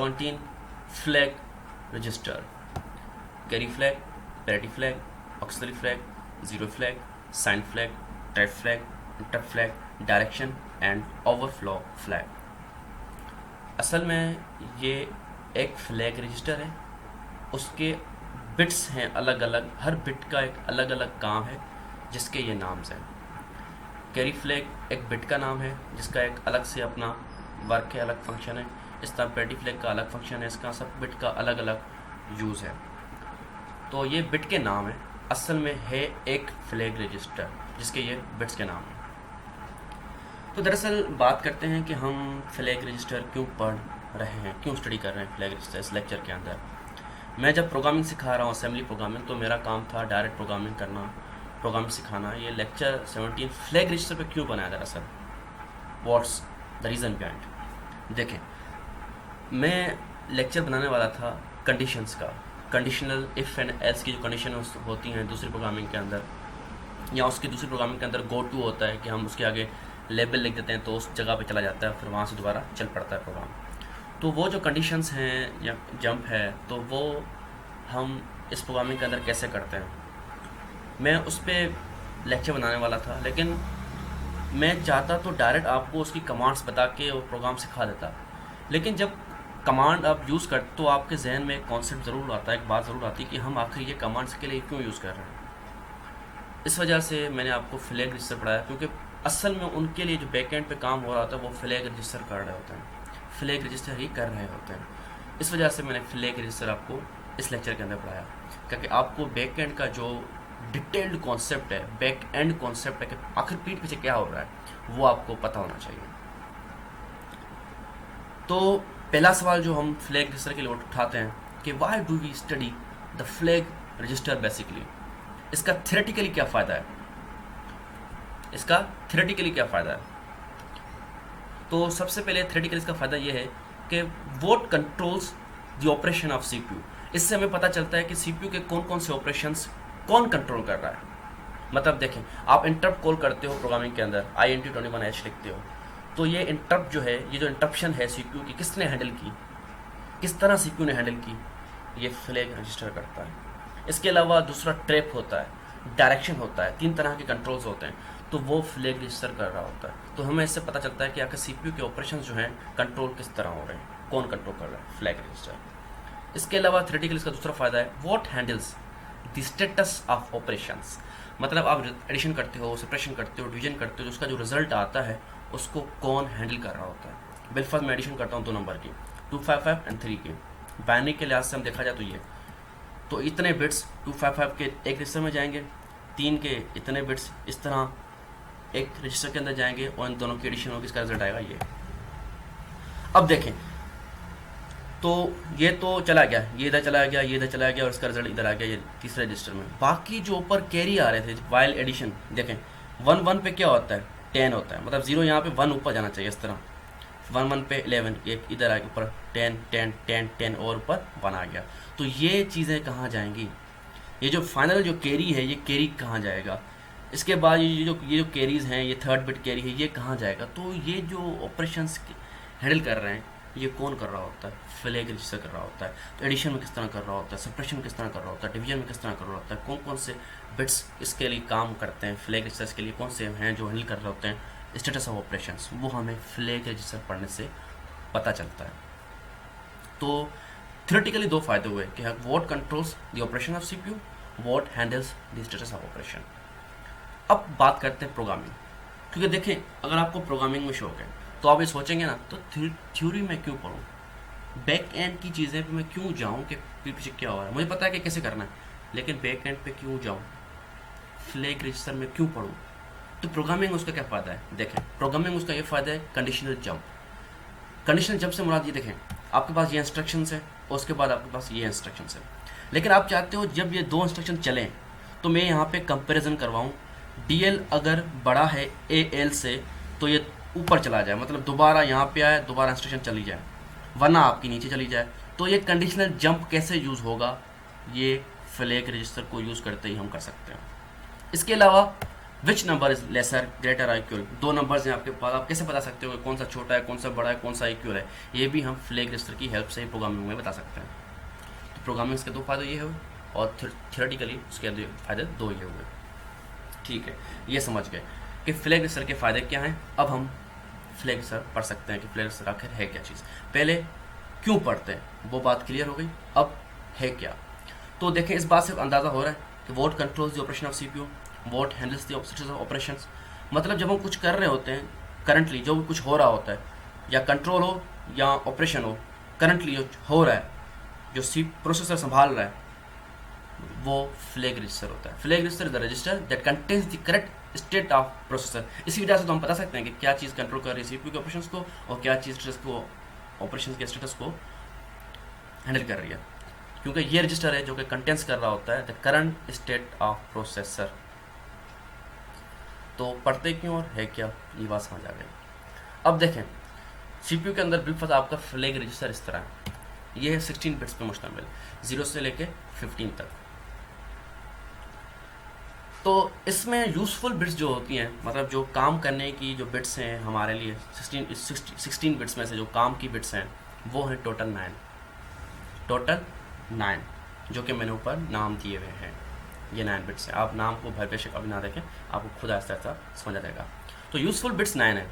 17 flag register, carry flag, parity flag, auxiliary flag, zero flag, sign flag, trap flag, interrupt flag, direction and overflow flag. असल में ये एक flag register है, उसके bits हैं अलग अलग, हर बिट का एक अलग अलग काम है जिसके ये नाम्स हैं। कैरी फ्लैग एक बिट का नाम है जिसका एक अलग से अपना वर्क है, अलग फंक्शन है। इस तरह पैरिटी फ्लैग का अलग फंक्शन है, इसका सब बिट का अलग अलग यूज़ है। तो ये बिट के नाम है, असल में है एक फ्लैग रजिस्टर जिसके ये बिट्स के नाम हैं। तो दरअसल बात करते हैं कि हम फ्लैग रजिस्टर क्यों पढ़ रहे हैं, क्यों स्टडी कर रहे हैं फ्लैग रजिस्टर इस लेक्चर के अंदर। मैं जब प्रोग्रामिंग सिखा रहा हूँ, असेंबली प्रोग्रामिंग, तो मेरा काम था डायरेक्ट प्रोग्रामिंग करना, प्रोग्रामिंग सिखाना। ये लेक्चर 17 फ्लैग रजिस्टर पे क्यों बनाया दरअसल, व्हाट्स द रीज़न बिहाइंड। देखें, मैं लेक्चर बनाने वाला था कंडीशंस का, कंडीशनल इफ़ एंड एल्स की जो कंडीशन होती हैं दूसरी प्रोग्रामिंग के अंदर, या उसकी दूसरी प्रोग्रामिंग के अंदर गो टू होता है कि हम उसके आगे लेबल लिख देते हैं तो उस जगह पे चला जाता है, फिर वहाँ से दोबारा चल पड़ता है प्रोग्राम। तो वो जो कंडीशंस हैं या जंप है, तो वो हम इस प्रोग्रामिंग के अंदर कैसे करते हैं, मैं उस पर लेक्चर बनाने वाला था। लेकिन मैं चाहता तो डायरेक्ट आपको उसकी कमांड्स बता के वो प्रोग्राम सिखा देता, लेकिन जब कमांड आप यूज़ करते तो आपके जहन में एक कॉन्सेप्ट ज़रूर आता है, एक बात ज़रूर आती है कि हम आखिर ये कमांड्स के लिए क्यों यूज़ कर रहे हैं। इस वजह से मैंने आपको फ्लैग रजिस्टर पढ़ाया, क्योंकि असल में उनके लिए जो बैकएंड पे काम हो रहा होता है वो फ्लैग रजिस्टर कर रहे होते हैं, फ्लैग रजिस्टर ही कर रहे होते हैं। इस वजह से मैंने फ्लैग रजिस्टर आपको इस लेक्चर के अंदर पढ़ाया, क्योंकि आपको बैकएंड का जो डिटेल्ड कॉन्सेप्ट है, बैक एंड कॉन्सेप्ट है कि आखिर पीठ पीछे क्या हो रहा है, वो आपको पता होना चाहिए। तो पहला सवाल जो हम फ्लैग रजिस्टर के लिए उठाते हैं कि why do we study the flag register basically, इसका थ्योरेटिकली क्या फ़ायदा है, इसका थ्योरेटिकली क्या फ़ायदा है। तो सबसे पहले थ्योरेटिकली इसका फ़ायदा ये है कि what controls the operation of CPU. इससे हमें पता चलता है कि सीपीयू के कौन कौन से ऑपरेशंस कौन कंट्रोल कर रहा है। मतलब देखें, आप इंटरप्ट कॉल करते हो प्रोग्रामिंग के अंदर, INT21H लिखते हो, तो ये इंटरप्ट जो है, ये जो इंटरप्शन है सीपीयू की, किसने हैंडल की, किस तरह सीपीयू ने हैंडल की, ये फ्लैग रजिस्टर करता है। इसके अलावा दूसरा ट्रैप होता है, डायरेक्शन होता है, 3 तरह के कंट्रोल्स होते हैं, तो वो फ्लैग रजिस्टर कर रहा होता है। तो हमें इससे पता चलता है कि आखिर सीपीयू के ऑपरेशन जो हैं कंट्रोल किस तरह हो रहे हैं, कौन कंट्रोल कर रहा है, फ्लैग रजिस्टर। इसके अलावा थ्योरेटिकली इसका दूसरा फ़ायदा है what handles the status of operations. मतलब आप एडिशन करते हो, सब्ट्रैक्शन करते हो, डिवीजन करते हो, उसका जो रिजल्ट आता है उसको कौन हैंडल कर रहा होता है। बिलफर्ज मैं एडिशन करता हूँ 2 नंबर की, 255 एंड 3 के, बाइनरी के लिहाज से हम देखा जाए तो ये, तो इतने बिट्स 255 के एक रजिस्टर में जाएंगे, 3 के इतने बिट्स इस तरह एक रजिस्टर के अंदर जाएंगे, और इन दोनों की एडिशन होगी, इसका रिजल्ट आएगा ये। अब देखें, तो ये तो चला गया, ये इधर चला गया, ये इधर चला गया, और इसका रिजल्ट इधर आ गया ये तीसरे रजिस्टर में। बाकी जो ऊपर कैरी आ रहे थे वाइल एडिशन, देखें 1 पे क्या होता है, 10 होता है, मतलब 0 यहाँ पे 1 ऊपर जाना चाहिए, इस तरह 1 पे 11, एक इधर आ गया ऊपर 10 10 10 10 और ऊपर 1 आ गया। तो ये चीज़ें कहाँ जाएंगी, ये जो फाइनल जो कैरी है, ये कैरी कहाँ जाएगा। इसके बाद ये जो कैरीज हैं, ये 3rd बिट कैरी है, ये कहाँ जाएगा। तो ये जो ऑपरेशंस हैंडल कर रहे हैं, ये कौन कर रहा होता है, फ्लैग रजिस्टर कर रहा होता है। तो एडिशन में किस तरह कर रहा होता है, सब्ट्रैक्शन में किस तरह कर रहा होता है, डिवीजन में किस तरह कर रहा होता है, कौन कौन से बिट्स इसके लिए काम करते हैं, फ्लैग रजिस्टर्स के लिए कौन से हैं जो हैंडल कर रहे होते हैं स्टेटस ऑफ ऑपरेशंस, वो हमें फ्लैग रजिस्टर पढ़ने से पता चलता है। तो थ्योरेटिकली 2 फायदे हुए कि what controls the operation of CPU, what handles the status of operation. अब बात करते हैं प्रोग्रामिंग, क्योंकि देखें अगर आपको प्रोग्रामिंग में शौक है तो आप ये सोचेंगे ना, तो थ्योरी में क्यों पढ़ूँ, बैक एंड की चीज़ें पे मैं क्यों जाऊँ कि पीछे क्या हो रहा है, मुझे पता है कि कैसे करना है, लेकिन बैक एंड पे क्यों जाऊँ, फ्लैग रजिस्टर में क्यों पढ़ूँ। तो प्रोग्रामिंग उसका क्या फ़ायदा है, देखें प्रोग्रामिंग उसका ये फ़ायदा है कंडीशनल जंप। कंडीशनल जंप से मुराद ये देखें, आपके पास ये इंस्ट्रक्शंस है और उसके बाद आपके पास ये इंस्ट्रक्शंस है, लेकिन आप चाहते हो जब ये 2 इंस्ट्रक्शन चलें तो मैं यहाँ पे कंपैरिजन करवाऊँ, DL अगर बड़ा है AL से तो ये ऊपर चला जाए, मतलब दोबारा यहाँ पे आए, दोबारा इंस्ट्रक्शन चली जाए, वरना आपकी नीचे चली जाए। तो ये कंडीशनल जंप कैसे यूज़ होगा, ये फ्लैग रजिस्टर को यूज़ करते ही हम कर सकते हैं। इसके अलावा which number is lesser greater और इक्वल, दो नंबर्स हैं आपके पास, आप कैसे बता सकते हो कि कौन सा छोटा है, कौन सा बड़ा है, कौन सा इक्वल है, ये भी हम फ्लैग रजिस्टर की हेल्प से ही प्रोग्रामिंग में बता सकते हैं। तो प्रोग्रामिंग के दो फायदे ये हुए और थियोरेटिकली उसके फायदे दो ये हुए। ठीक है, ये समझ गए कि फ्लैग रजिस्टर के फ़ायदे क्या हैं। अब हम फ्लैग रजिस्टर पढ़ सकते हैं कि फ्लैग रजिस्टर आखिर है क्या चीज़। पहले क्यों पढ़ते हैं वो बात क्लियर हो गई, अब है क्या। तो देखें, इस बात से अंदाज़ा हो रहा है कि what controls the operation of CPU, what handles the operation of operations. मतलब जब हम कुछ कर रहे होते हैं, करंटली जो भी कुछ हो रहा होता है, या कंट्रोल हो या ऑपरेशन हो, करंटली जो हो रहा है, जो सी प्रोसेसर संभाल रहा है, वो फ्लैग रजिस्टर होता है। Flag register is the register that contains the correct state of processor. इसी वजह से तो हम बता सकते हैं कि क्या चीज़ कंट्रोल कर रही है सीपीयू के ऑपरेशंस को और क्या चीज़ को ऑपरेशन के स्टेटस को हैंडल कर रही है, क्योंकि ये रजिस्टर है जो कि कंटेंस कर रहा होता है the current state of processor. तो पढ़ते क्यों और है क्या, ये बात समझ आ गई। अब देखें, सीपीयू के अंदर बिल्कुल आपका फ्लैग रजिस्टर इस तरह है। ये है 16 बिट्स पे मुश्तमिल, 0 से लेके 15 तक। तो इसमें यूज़फुल बिट्स जो होती हैं, मतलब जो काम करने की जो बिट्स हैं हमारे लिए, 16 बिट्स में से जो काम की बिट्स हैं वो हैं टोटल 9, जो कि मैंने ऊपर नाम दिए हुए हैं। ये 9 बिट्स हैं, आप नाम को भर बेशक अभी ना देखें, आपको खुद आहिस्ता आहिस्ता समझ आ जाएगा। तो यूज़फुल बिट्स 9 है।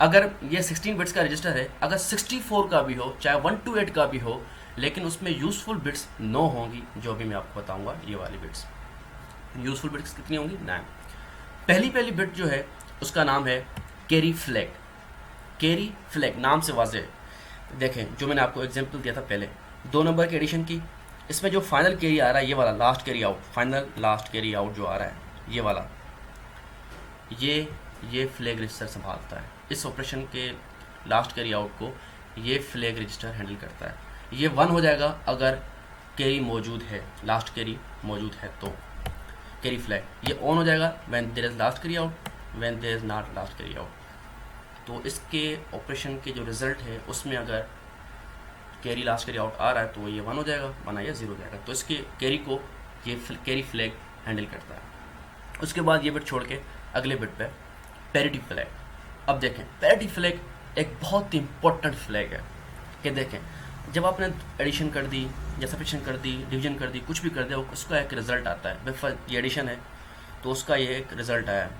अगर ये 16 बिट्स का रजिस्टर है, अगर 64 का भी हो, चाहे 1 to 8 का भी हो, लेकिन उसमें यूज़फुल बिट्स 9 होंगी, जो भी मैं आपको बताऊंगा ये वाली बिट्स। यूज़फुल बिट्स कितनी होंगी? 9। पहली बिट जो है उसका नाम है कैरी फ्लैग। कैरी फ्लैग नाम से वाज़ेह है। देखें, जो मैंने आपको एग्जांपल दिया था पहले 2 नंबर के एडिशन की, इसमें जो फाइनल कैरी आ रहा है ये वाला last carry out, final last carry out जो आ रहा है ये वाला, ये फ्लैग रजिस्टर संभालता है। इस ऑपरेशन के लास्ट कैरी आउट को ये फ्लैग रजिस्टर हैंडल करता है। ये 1 हो जाएगा अगर कैरी मौजूद है, लास्ट कैरी मौजूद है तो कैरी फ्लैग। ये ऑन हो जाएगा when there is last carry out, when there is not last carry out. तो इसके ऑपरेशन के जो रिजल्ट है उसमें अगर कैरी लास्ट कैरी आउट आ रहा है तो ये 1 हो जाएगा, वरना ये 0 हो जाएगा। तो इसके कैरी को ये कैरी फ्लैग हैंडल करता है। उसके बाद ये बिट छोड़ के अगले बिट पे पैरिटी फ्लैग। अब देखें, पैरिटी फ्लैग एक बहुत ही इंपॉर्टेंट फ्लैग है कि देखें, जब आपने एडिशन कर दी या सब्ट्रैक्शन कर दी, डिवीजन कर दी, कुछ भी कर दिया, उसका एक रिज़ल्ट आता है। ये एडिशन है तो उसका ये एक रिज़ल्ट आया,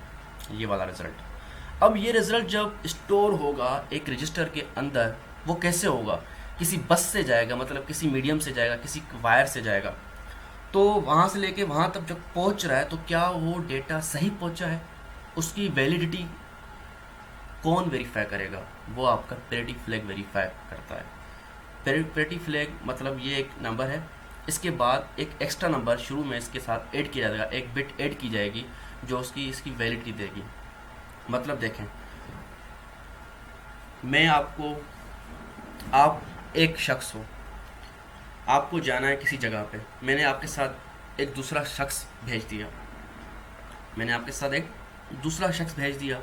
ये वाला रिज़ल्ट। अब ये रिज़ल्ट जब स्टोर होगा एक रजिस्टर के अंदर, वो कैसे होगा? किसी बस से जाएगा, मतलब किसी मीडियम से जाएगा, किसी वायर से जाएगा। तो वहाँ से लेके वहाँ तक जब पहुँच रहा है तो क्या वो डेटा सही पहुँचा है, उसकी वैलिडिटी कौन वेरीफाई करेगा? वो आपका पैरिटी फ्लैग वेरीफाई करता है। पैरिटी फ्लैग मतलब ये एक नंबर है, इसके बाद एक एक्स्ट्रा नंबर शुरू में इसके साथ ऐड किया जाएगा, एक बिट ऐड की जाएगी जो इसकी वैलिडिटी देगी। मतलब देखें, मैं आप एक शख्स हो, आपको जाना है किसी जगह पे, मैंने आपके साथ एक दूसरा शख्स भेज दिया।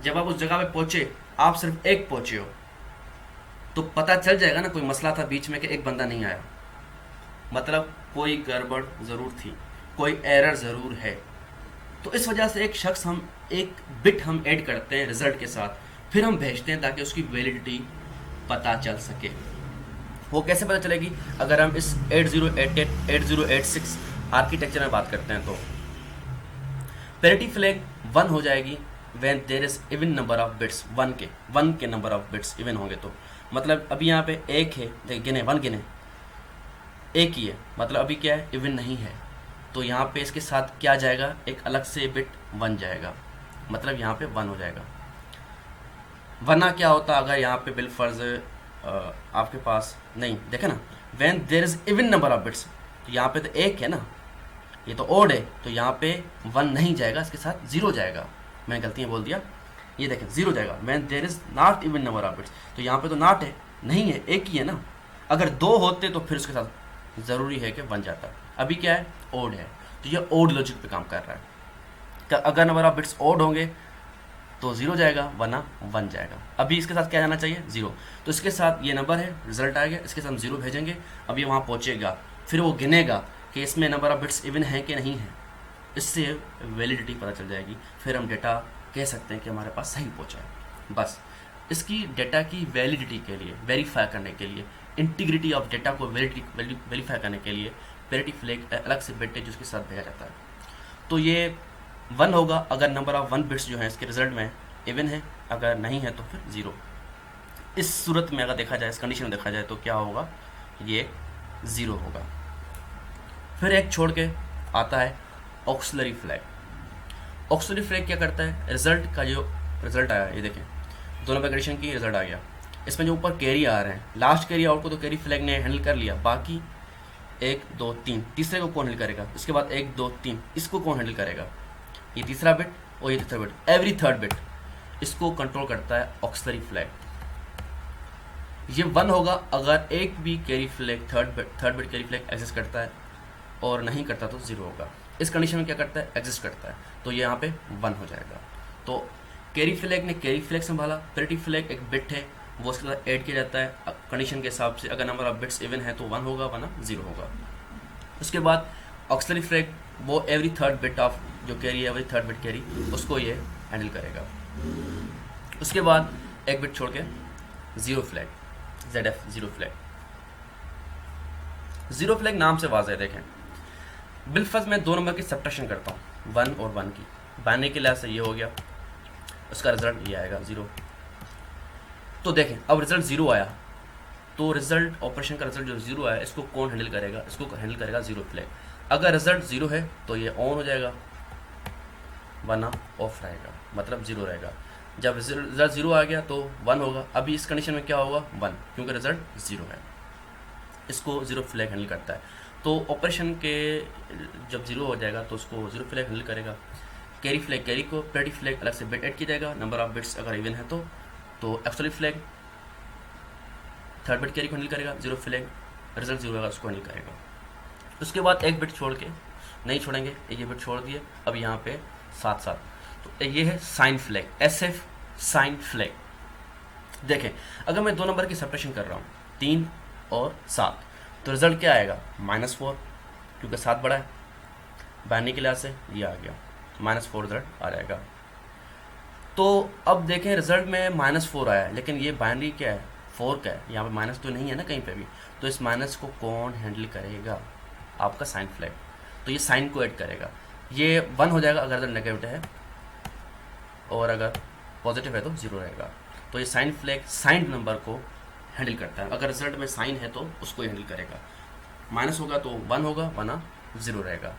जब आप उस जगह पे पहुँचे, आप सिर्फ एक पहुँचे हो, तो पता चल जाएगा ना कोई मसला था बीच में कि एक बंदा नहीं आया, मतलब कोई गड़बड़ ज़रूर थी, कोई एरर ज़रूर है। तो इस वजह से एक बिट हम ऐड करते हैं रिज़ल्ट के साथ, फिर हम भेजते हैं ताकि उसकी वैलिडिटी पता चल सके। वो कैसे पता चलेगी? अगर हम इस 8088 8086 आर्किटेक्चर में बात करते हैं तो पैरिटी फ्लैग 1 हो जाएगी when there is even number of bits. 1 के नंबर ऑफ बिट्स इवन होंगे तो, मतलब अभी यहाँ पे 1 है, देखिए गिने 1 गिने, 1 ही है, मतलब अभी क्या है, इवन नहीं है। तो यहाँ पे इसके साथ क्या जाएगा, एक अलग से बिट 1 जाएगा, मतलब यहाँ पे 1 हो जाएगा। वरना क्या होता अगर यहाँ पे बिलफर्ज आपके पास नहीं, देखे ना, when there is even number of bits, तो यहाँ पे तो 1 है ना, ये तो ओड है, तो यहाँ पे 1 नहीं जाएगा, इसके साथ 0 जाएगा। मैंने गलती बोल दिया, ये देखें 0 जाएगा। When there is not even number of bits, तो यहाँ पे तो नॉट है, नहीं है, 1 ही है ना। अगर 2 होते तो फिर उसके साथ ज़रूरी है कि 1 जाता। अभी क्या है, ओड है, तो ये ओड लॉजिक पे काम कर रहा है। तो अगर नंबर ऑफ बिट्स ओड होंगे तो 0 जाएगा, वरना 1 जाएगा। अभी इसके साथ क्या जाना चाहिए, 0। तो इसके साथ ये नंबर है, रिजल्ट आ गया, इसके साथ हम 0 भेजेंगे। अब ये वहाँ पहुँचेगा, फिर वो गिनेगा कि इसमें नंबर ऑफ बिट्स इवन है कि नहीं है। इससे वैलिडिटी पता चल जाएगी, फिर हम डेटा कह सकते हैं कि हमारे पास सही पहुंचा है। बस इसकी डेटा की वैलिडिटी के लिए, वेरीफाई करने के लिए, इंटीग्रिटी ऑफ डेटा को वेरीफाई करने के लिए पैरिटी फ्लैग अलग से बिट है जिसके साथ भेजा जाता है। तो ये 1 होगा अगर नंबर ऑफ 1 बिट्स जो है इसके रिजल्ट में इवन है, अगर नहीं है तो फिर 0। इस सूरत में अगर देखा जाए, इस कंडीशन में देखा जाए तो क्या होगा, ये 0 होगा। फिर एक छोड़ के आता है ऑक्सिलरी फ्लैग। ऑक्सिलरी फ्लैग क्या करता है, रिजल्ट का जो रिजल्ट आया, ये देखें 2 नंबर कंडीशन की रिजल्ट आ गया, इसमें जो ऊपर कैरी आ रहे हैं, लास्ट कैरी आउट को तो कैरी फ्लैग ने हैंडल कर लिया, बाकी 1 2 3 तीसरे को कौन हैंडल करेगा, इसके बाद 1 2 3 इसको कौन हैंडल करेगा, ये तीसरा बिट और ये तीसरा बिट, एवरी थर्ड बिट इसको कंट्रोल करता है ऑक्सिलरी फ्लैग। ये 1 होगा अगर एक भी carry flag third bit carry flag exist करता है, और नहीं करता तो 0 होगा। इस कंडीशन में क्या करता है, एग्जिस्ट करता है, तो ये यहाँ पे 1 हो जाएगा। तो कैरी फ्लैग ने कैरी फ्लैग संभाला, पैरिटी फ्लैग एक बिट है वो उसके साथ ऐड किया जाता है कंडीशन के हिसाब से, अगर नंबर ऑफ बिट्स इवन है तो 1 होगा वरना 0 होगा। उसके बाद ऑक्सिलरी फ्लैग वो एवरी थर्ड बिट ऑफ जो कैरी है, एवरी थर्ड बिट कैरी उसको ये हैंडल करेगा। उसके बाद एक बिट छोड़ के 0 फ्लैग, ZF 0 फ्लैग। 0 फ्लैग नाम से वाज़ेह है, देखें बिलफर्ज मैं 2 नंबर की सब्ट्रैक्शन करता हूँ 1 और 1 की, बाने के लिहाज से ये हो गया, उसका रिजल्ट ये आएगा 0। तो देखें अब रिजल्ट 0 आया, तो रिजल्ट ऑपरेशन का रिजल्ट जो 0 आया इसको कौन हैंडल करेगा, इसको हैंडल करेगा 0 फ्लैग। अगर रिजल्ट 0 है तो ये ऑन हो जाएगा वरना ऑफ रहेगा, मतलब 0 रहेगा। जब रिजल्ट 0 आ गया तो 1 होगा। अभी इस कंडीशन में क्या होगा 1, क्योंकि रिजल्ट 0 है, इसको 0 फ्लैग हैंडल करता है। तो ऑपरेशन के जब 0 हो जाएगा तो उसको 0 फ्लैग हैंडल करेगा। कैरी फ्लैग कैरी को, पैरिटी फ्लैग अलग से बिट ऐड किया जाएगा, नंबर ऑफ बिट्स अगर इवन है तो auxiliary flag third bit carry को हैंडल करेगा, 0 फ्लैग रिजल्ट 0 होगा उसको हैंडल करेगा। उसके बाद एक बिट छोड़ के नहीं छोड़ेंगे, ये बिट छोड़ दिए, अब यहाँ पे साथ साथ, तो ये है sign flag, SF sign flag. देखें अगर मैं 2 नंबर की सब्ट्रैक्शन कर रहा हूँ 3 और 7, तो रिजल्ट क्या आएगा -4, क्योंकि 7 बड़ा है, बाइनरी के लिहाज से ये आ गया -4 रिजल्ट आ जाएगा। तो अब देखें रिजल्ट में -4 आया है, लेकिन ये बाइनरी क्या है 4 का है, यहाँ पे माइनस तो नहीं है ना कहीं पे भी, तो इस माइनस को कौन हैंडल करेगा, आपका साइन फ्लैग। तो ये साइन को ऐड करेगा, ये 1 हो जाएगा अगर रिजल्ट नेगेटिव है, और अगर पॉजिटिव है तो 0 रहेगा। तो ये साइन फ्लैग साइन नंबर को हैंडल करता है, अगर रिजल्ट में साइन है तो उसको हैंडल करेगा, माइनस होगा तो 1 होगा वरना 0 रहेगा,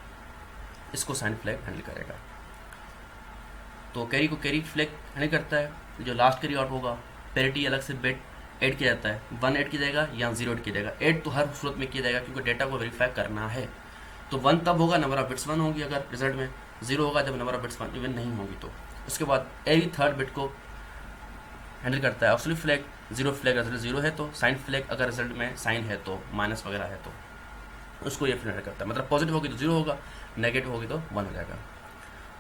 इसको साइन फ्लैग हैंडल करेगा। तो कैरी को कैरी फ्लैग हैंडल करता है, जो लास्ट कैरी आउट होगा पैरिटी अलग से बिट ऐड किया जाता है, 1 ऐड किया जाएगा या 0 ऐड किया जाएगा। ऐड तो हर सूरत में किया जाएगा क्योंकि डेटा को वेरीफाई करना है। तो 1 तब होगा नंबर ऑफ बिट्स 1 होगी, अगर रिजल्ट में 0 होगा जब नंबर ऑफ बिट्स 1 इवन नहीं होगी तो। उसके बाद एवरी थर्ड बिट को हैंडल करता है ऑक्सिलरी फ्लैग, 0 फ्लैग रिजल्ट 0 है तो, साइन फ्लैग अगर रिजल्ट में साइन है तो माइनस वगैरह है तो उसको ये हैंडल करता है, मतलब पॉजिटिव होगी तो 0 होगा, नेगेटिव होगी तो 1 हो जाएगा।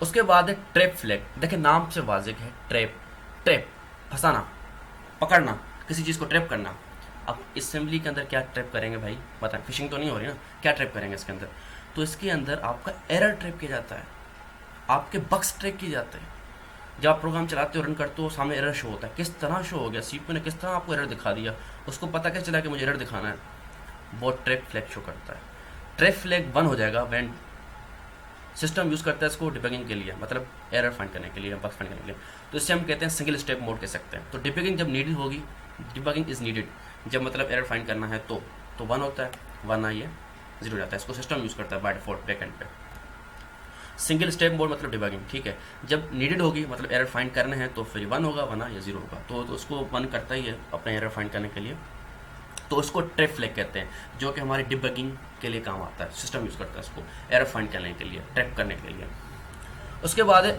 उसके बाद है ट्रैप फ्लैग। देखिए नाम से वाज़ेह है, ट्रैप, ट्रैप फंसाना, पकड़ना, किसी चीज़ को ट्रैप करना। अब असेंबली के अंदर क्या ट्रैप करेंगे भाई बताएं, फिशिंग तो नहीं हो रही ना, क्या ट्रैप करेंगे इसके अंदर, तो इसके अंदर आपका एरर ट्रैप किया जाता है, आपके बग्स ट्रैप किए जाते हैं। जब आप प्रोग्राम चलाते हो रन करते हो सामने एरर शो होता है, किस तरह शो हो गया, CPU ने किस तरह आपको एरर दिखा दिया, उसको पता कैसे चला कि मुझे एरर दिखाना है, वो ट्रैप फ्लैग शो करता है। ट्रैप फ्लैग 1 हो जाएगा व्हेन सिस्टम यूज़ करता है इसको डिबगिंग के लिए, मतलब एरर फाइंड करने के लिए, बग फाइंड करने के लिए। तो इससे हम कहते हैं सिंगल स्टेप मोड कह सकते हैं। तो डिबगिंग जब नीडेड होगी, डिबगिंग इज़ नीडेड, जब मतलब एरर फाइंड करना है तो 1 होता है, वरना ये 0 हो जाता है, इसको सिस्टम यूज़ करता है बाय डिफॉल्ट बैकएंड पे। सिंगल स्टेप मोड मतलब डिबगिंग, ठीक है, जब नीडेड होगी मतलब एरर फाइंड करने हैं तो फिर 1 होगा वरना ये 0 होगा, तो उसको 1 करता ही है अपने एरर फाइंड करने के लिए। तो उसको ट्रैप फ्लैग कहते हैं, जो कि हमारी डिबगिंग के लिए काम आता है, सिस्टम यूज़ करता है इसको एरर फाइंड करने के लिए, ट्रैप करने के लिए। उसके बाद है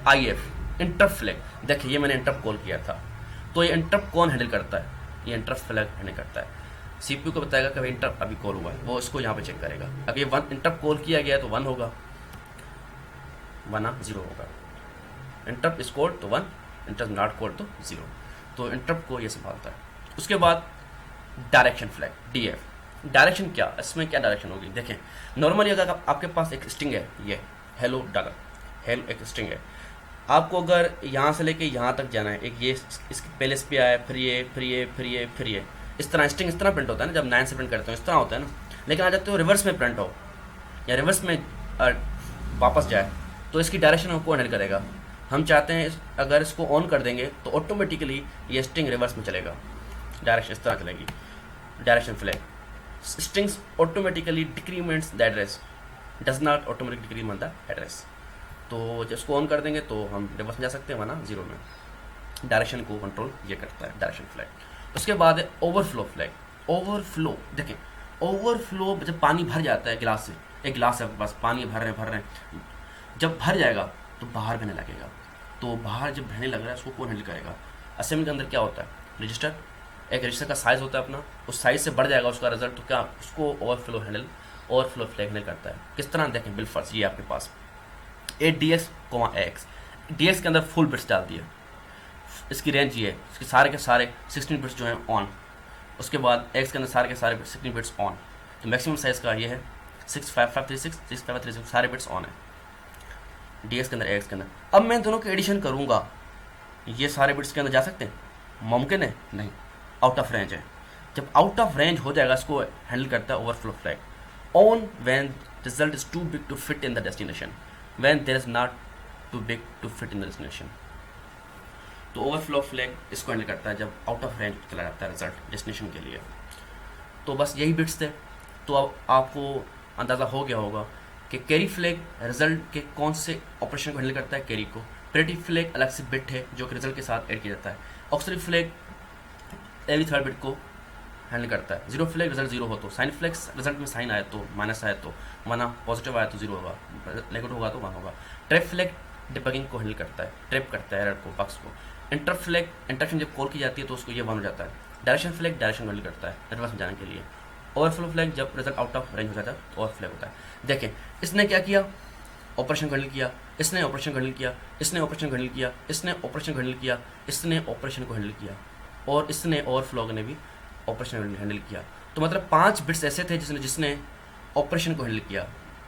IF इंटरप्ट फ्लैग। देखिए ये मैंने इंटरप्ट कॉल किया था, तो ये इंटरप्ट कौन हैंडल करता है, ये इंटरप्ट फ्लैग हैंडल करता है। CPU को बताएगा कि भाई इंटरप्ट अभी कॉल हुआ है, वो इसको यहाँ पे चेक करेगा, अगर ये 1 इंटरप्ट कॉल किया गया तो 1 होगा वरना 0 होगा। इंटरप्ट इज कॉल्ड तो 1, इंटरप्ट नॉट कॉल्ड तो 0। तो इंटरप्ट को ये संभालता है। उसके बाद डायरेक्शन फ्लैग DF। डायरेक्शन क्या, इसमें क्या डायरेक्शन होगी, देखें नॉर्मली अगर आपके पास एक स्ट्रिंग है, ये हेलो डॉलर, हेलो एक स्ट्रिंग है। आपको अगर यहाँ से लेके यहाँ तक जाना है, एक ये इसके पहले इस पे आया, फिर ये, फिर ये, फिर ये, फिर ये, इस तरह स्ट्रिंग इस तरह प्रिंट होता है ना, जब 9 से प्रिंट करते हो इस तरह होता है ना। लेकिन आ जाते हो रिवर्स में प्रिंट हो या रिवर्स में वापस जाए, तो इसकी डायरेक्शन आपको हैंडल करेगा। हम चाहते हैं अगर इसको ऑन कर देंगे तो ऑटोमेटिकली ये स्ट्रिंग रिवर्स में चलेगा, डायरेक्शन इस तरह चलेगी, direction flag. Strings automatically decrements the address, does not automatically decrement the address. तो जब इसको ऑन कर देंगे तो हम रिवर्स में जा सकते हैं, वरना जीरो में। डायरेक्शन को कंट्रोल ये करता है, डायरेक्शन फ्लैग। उसके बाद है ओवरफ्लो फ्लैग। ओवरफ्लो, देखें ओवरफ्लो जब पानी भर जाता है गिलास से, एक गिलास है आपके पास, पानी भर रहे हैं, जब भर जाएगा तो बाहर बहने लगेगा। तो बाहर जब बहने लग रहा है उसको कौन हैंडल करेगा? असेंबली के अंदर क्या होता है, रजिस्टर, एक रजिस्टर का साइज़ होता है अपना, उस साइज़ से बढ़ जाएगा उसका रिजल्ट, तो क्या उसको ओवरफ्लो फ्लैग हैंडल करता है। किस तरह देखें, बिलफर्स ये आपके पास ADX, AX, DX के अंदर फुल बिट्स डाल दिए, इसकी रेंज ये है, इसके सारे के सारे 16 बिट्स जो हैं ऑन। उसके बाद X के अंदर सारे के सारे 16 बिट्स ऑन। तो मैक्सिमम साइज़ का ये है 65536, 65536 सारे बिट्स ऑन है DX के अंदर, AX के अंदर। अब मैं दोनों के एडिशन करूँगा, ये सारे बिट्स के अंदर जा सकते हैं? मुमकिन है? नहीं, आउट ऑफ रेंज है। जब आउट ऑफ रेंज हो जाएगा इसको हैंडल करता है overflow flag. On when result is too big to fit in the destination, when there is not too big to fit in the destination. तो overflow flag इसको handle करता है जब आउट ऑफ रेंज चला जाता है रिजल्ट डेस्टिनेशन के लिए। तो बस यही बिट्स थे। तो अब आपको अंदाज़ा हो गया होगा कि कैरी फ्लैग रिजल्ट के कौन से ऑपरेशन को हैंडल करता है, कैरी को। पेरिटी फ्लैग अलग से बिट है जो कि रिजल्ट के साथ ऐड किया जाता है। Auxiliary flag every third bit को हैंडल करता है। जीरो फ्लैग रिजल्ट जीरो हो तो, साइन फ्लैग्स रिजल्ट में साइन आए तो, माइनस आए तो, माना पॉजिटिव आया तो जीरो होगा, नेगेटिव होगा तो 1 होगा। ट्रैप फ्लैग डिबगिंग को हैंडल करता है, ट्रैप करता है एरर को, बग्स को। इंटरप्ट फ्लैग इंटरप्शन जब कॉल की जाती है तो उसको ये 1 हो जाता है। डायरेक्शन फ्लैग डायरेक्शन हैंडल करता है रिवर्स में जाने के लिए। ओवरफ्लो फ्लैग जब रिजल्ट आउट ऑफ रेंज हो जाता है तो ओवर फ्लैग होता है। देखें इसने क्या किया, ऑपरेशन हैंडल किया, इसने ऑपरेशन हैंडल किया, इसने ऑपरेशन हैंडल किया, इसने ऑपरेशन हैंडल किया, इसने ऑपरेशन को हैंडल किया, और इसने ओवरफ्लो ने भी ऑपरेशन हैंडल किया। तो मतलब 5 बिट्स ऐसे थे जिसने ऑपरेशन को हैंडल किया।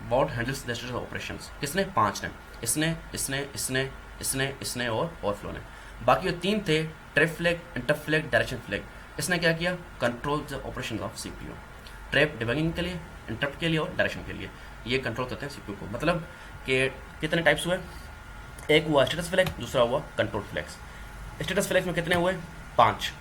What handles the status of operations, किसने? 5 ने, इसने, इसने, इसने, इसने, इसने और ओवरफ्लो ने। बाकी जो 3 थे, trap flag, interrupt flag, direction flag, इसने क्या किया? Control the operation of CPU। Trap debugging के लिए, इंटरप्ट के लिए और डायरेक्शन के लिए ये कंट्रोल करते हैं CPU को। मतलब कि कितने टाइप्स हुए, एक हुआ स्टेटस फ्लैग, दूसरा हुआ कंट्रोल फ्लैग्स। स्टेटस फ्लैग्स में कितने हुए? 5,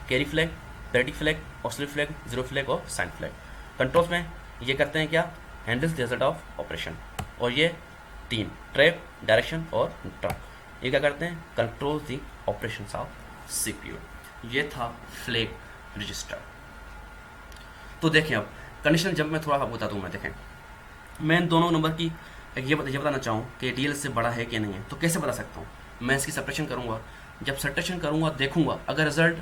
carry flag, parity flag, auxiliary flag, zero flag और साइन फ्लैग। कंट्रोल्स में ये करते हैं क्या? Handles the result of operation. और ये 3, ट्रैप, डायरेक्शन और इंटरप्ट, ये क्या करते हैं? Control the operation of CPU। ये था फ्लैग रजिस्टर। तो देखें अब कंडीशन जब मैं थोड़ा बता दूँ, मैं देखें मैं इन दोनों नंबर की ये बताना चाहूँ कि DL से बड़ा है कि नहीं है, तो कैसे बता सकता हूँ? मैं इसकी सब्ट्रैक्शन करूँगा, जब सब्ट्रैक्शन करूँगा देखूँगा अगर रिजल्ट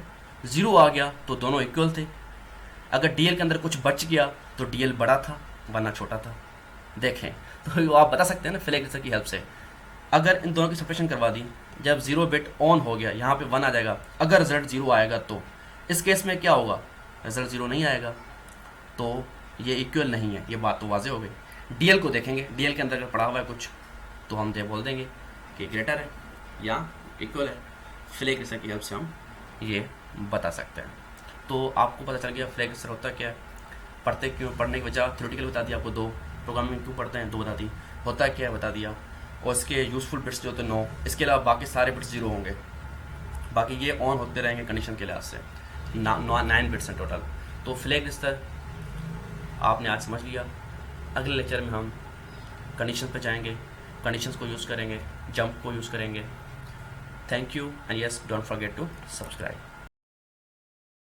0 आ गया तो दोनों इक्वल थे, अगर DL के अंदर कुछ बच गया तो DL बड़ा था वरना छोटा था। देखें तो आप बता सकते हैं ना फ्लैग रजिस्टर की हेल्प से। अगर इन दोनों की सब्ट्रैक्शन करवा दी, जब 0 बिट ऑन हो गया, यहाँ पे 1 आ जाएगा, अगर रिजल्ट 0 आएगा तो इस केस में क्या होगा? रिजल्ट 0 नहीं आएगा, तो ये इक्वल नहीं है, ये बात तो वाजे हो गई। DL को देखेंगे, DL के अंदर अगर पड़ा हुआ है कुछ तो हम बोल देंगे कि ग्रेटर है या इक्वल है। फ्लैग रजिस्टर की हेल्प से हम ये बता सकते हैं। तो आपको पता चल गया फ्लैग रजिस्टर होता क्या है, पढ़ने की वजह थ्योरेटिकल बता दिया आपको, 2 प्रोग्रामिंग क्यों पढ़ते हैं 2 बता दी, होता क्या है बता दिया, और इसके यूज़फुल बिट्स जो होते हैं 9, इसके अलावा बाकी सारे बिट्स 0 होंगे, बाकी ये ऑन होते रहेंगे कंडीशन के लिहाज से। 9 बिट्स हैं टोटल। तो फ्लैग रजिस्टर आपने आज समझ लिया। अगले लेक्चर में हम कंडीशन पे जाएंगे, कंडीशंस को यूज़ करेंगे, जंप को यूज़ करेंगे। Thank you and yes, don't forget to subscribe.